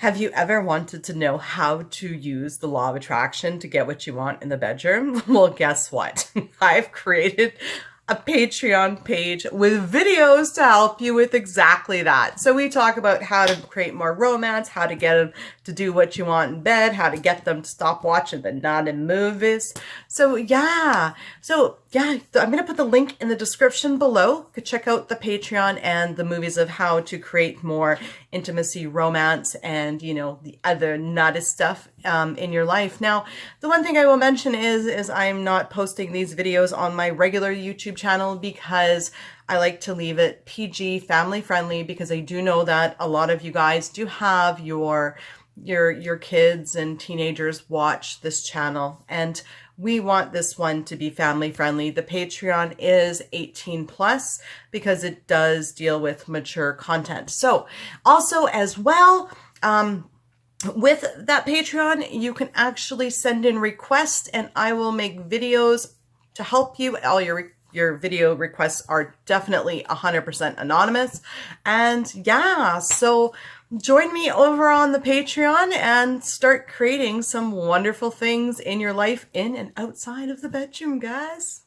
Have you ever wanted to know how to use the law of attraction to get what you want in the bedroom? Well, guess what? I've created a Patreon page with videos to help you with exactly that. So we talk about how to create more romance, how to get them to do what you want in bed, how to get them to stop watching the naughty movies. So yeah, I'm going to put the link in the description below. You could check out the Patreon and the movies of how to create more intimacy, romance, and, you know, the other nutty stuff in your life. Now, the one thing I will mention is I'm not posting these videos on my regular YouTube channel because I like to leave it PG, family friendly, because I do know that a lot of you guys do have your kids and teenagers watch this channel, and we want this one to be family friendly. The Patreon is 18 plus because it does deal with mature content. So also as well, with that Patreon, you can actually send in requests and I will make videos to help you. All your video requests are definitely 100% anonymous. And yeah, so join me over on the Patreon and start creating some wonderful things in your life, in and outside of the bedroom, guys.